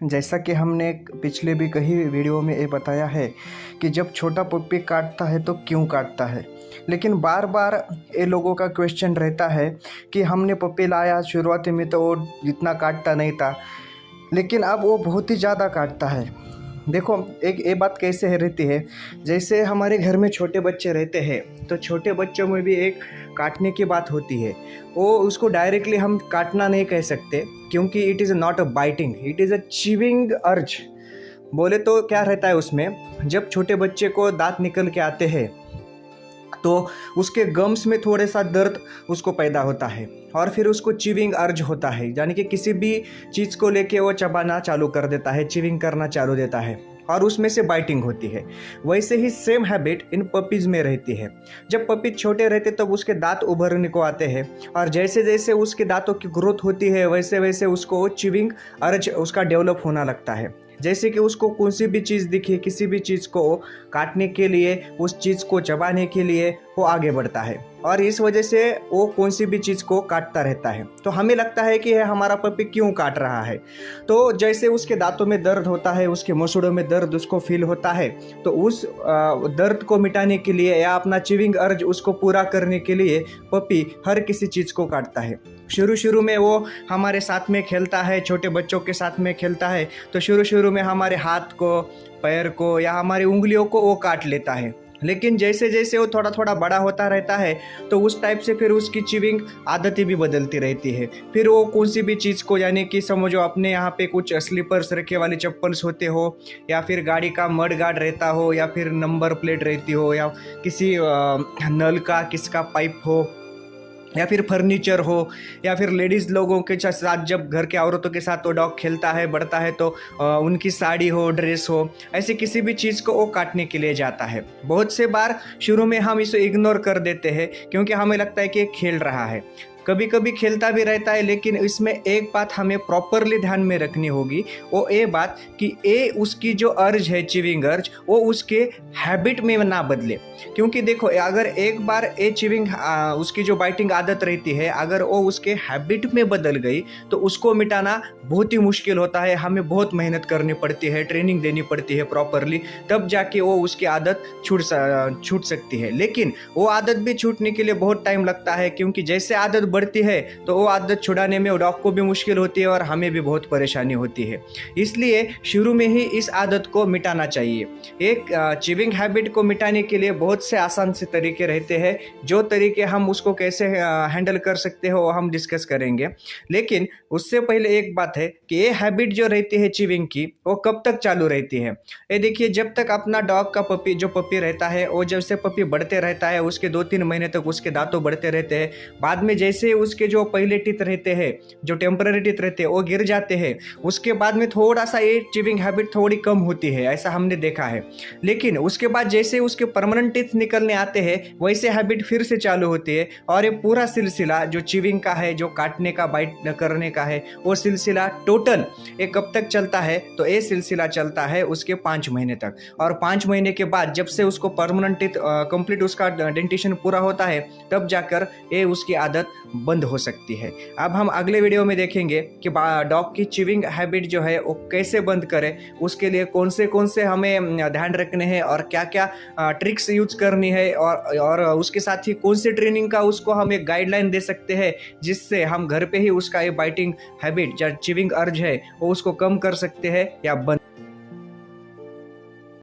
जैसा कि हमने पिछले भी कई वीडियो में ये बताया है कि जब छोटा पप्पी काटता है तो क्यों काटता है। लेकिन बार बार ये लोगों का क्वेश्चन रहता है कि हमने पप्पी लाया, शुरुआती में तो वो जितना काटता नहीं था, लेकिन अब वो बहुत ही ज़्यादा काटता है। देखो, एक ये बात कैसे है रहती है, जैसे हमारे घर में छोटे बच्चे रहते हैं तो छोटे बच्चों में भी एक काटने की बात होती है। वो उसको डायरेक्टली हम काटना नहीं कह सकते, क्योंकि it is not a biting, it is a chewing अर्ज। बोले तो क्या रहता है उसमें, जब छोटे बच्चे को दांत निकल के आते हैं तो उसके गम्स में थोड़े सा दर्द उसको पैदा होता है और फिर उसको चिविंग अर्ज होता है, यानी कि किसी भी चीज़ को लेके वो चबाना चालू कर देता है, चिविंग करना चालू देता है और उसमें से बाइटिंग होती है। वैसे ही सेम हैबिट इन पपीज़ में रहती है। जब पपी छोटे रहते तब तो उसके दांत उभरने को आते हैं और जैसे जैसे उसके दांतों की ग्रोथ होती है वैसे वैसे उसको चिविंग अर्ज उसका डेवलप होना लगता है। जैसे कि उसको कौन सी भी चीज़ दिखे, किसी भी चीज़ को काटने के लिए, उस चीज़ को चबाने के लिए वो आगे बढ़ता है और इस वजह से वो कौन सी भी चीज़ को काटता रहता है। तो हमें लगता है कि यह हमारा पपी क्यों काट रहा है। तो जैसे उसके दांतों में दर्द होता है, उसके मसूड़ों में दर्द उसको फील होता है, तो उस दर्द को मिटाने के लिए या अपना चिविंग अर्ज उसको पूरा करने के लिए पपी हर किसी चीज़ को काटता है। शुरू में वो हमारे साथ में खेलता है, छोटे बच्चों के साथ में खेलता है, तो शुरू में हमारे हाथ को, पैर को या हमारी उंगलियों को वो काट लेता है। लेकिन जैसे जैसे वो थोड़ा थोड़ा बड़ा होता रहता है तो उस टाइप से फिर उसकी चिविंग आदतें भी बदलती रहती है। फिर वो कौन सी भी चीज़ को, यानी कि समझो अपने यहाँ पे कुछ स्लीपर्स रखे वाले चप्पल्स होते हो, या फिर गाड़ी का मड गार्ड रहता हो, या फिर नंबर प्लेट रहती हो, या किसी नल का किसका पाइप हो, या फिर फर्नीचर हो, या फिर लेडीज़ लोगों के साथ जब घर के औरतों के साथ वो डॉग खेलता है, बढ़ता है, तो उनकी साड़ी हो, ड्रेस हो, ऐसी किसी भी चीज़ को वो काटने के लिए जाता है। बहुत से बार शुरू में हम इसे इग्नोर कर देते हैं क्योंकि हमें लगता है कि ये खेल रहा है। कभी कभी खेलता भी रहता है, लेकिन इसमें एक बात हमें प्रॉपरली ध्यान में रखनी होगी, वो ये बात कि ये उसकी जो अर्ज है, चिविंग अर्ज, वो उसके हैबिट में ना बदले। क्योंकि देखो, अगर एक बार ये चिविंग उसकी जो बाइटिंग आदत रहती है, अगर वो उसके हैबिट में बदल गई तो उसको मिटाना बहुत ही मुश्किल होता है। हमें बहुत मेहनत करनी पड़ती है, ट्रेनिंग देनी पड़ती है प्रॉपरली, तब जाके वो उसकी आदत छूट सकती है। लेकिन वो आदत भी छूटने के लिए बहुत टाइम लगता है, क्योंकि जैसे आदत बढ़ती है तो वो आदत छुड़ाने में डॉग को भी मुश्किल होती है और हमें भी बहुत परेशानी होती है। इसलिए शुरू में ही इस आदत को मिटाना चाहिए। एक चिविंग हैबिट को मिटाने के लिए बहुत से आसान से तरीके रहते हैं, जो तरीके हम उसको कैसे हैंडल कर सकते हो हम डिस्कस करेंगे। लेकिन उससे पहले एक बात है कि ये हैबिट जो रहती है चिविंग की, वो कब तक चालू रहती है। ये देखिए, जब तक अपना डॉग का पपी रहता है, वो जब से पपी बढ़ते रहता है उसके 2-3 महीने तक उसके दांतों बढ़ते रहते हैं। बाद में जैसे उसके जो पहले टीथ रहते हैं, जो टेम्पररी टीथ रहते हैं, वो गिर जाते हैं। उसके बाद में थोड़ा सा ये चिविंग हैबिट थोड़ी कम होती है, ऐसा हमने देखा है। लेकिन उसके बाद जैसे उसके परमानेंट टीथ निकलने आते हैं वैसे हैबिट फिर से चालू होती है और ये पूरा सिलसिला जो चिविंग का है, जो काटने का, बाइट करने का है, वो सिलसिला टोटल ये कब तक चलता है, तो ये सिलसिला चलता है उसके 5 महीने तक। और 5 महीने के बाद जब से उसको परमानेंट टीथ कंप्लीट उसका डेंटिशन पूरा होता है, तब जाकर ये उसकी आदत बंद हो सकती है। अब हम अगले वीडियो में देखेंगे कि डॉग की चिविंग हैबिट जो है वो कैसे बंद करें, उसके लिए कौन से हमें ध्यान रखने हैं और क्या क्या ट्रिक्स यूज करनी है, और उसके साथ ही कौन सी ट्रेनिंग का उसको हम एक गाइडलाइन दे सकते हैं, जिससे हम घर पे ही उसका ये बाइटिंग हैबिट या चिविंग अर्ज है वो उसको कम कर सकते हैं या बंद।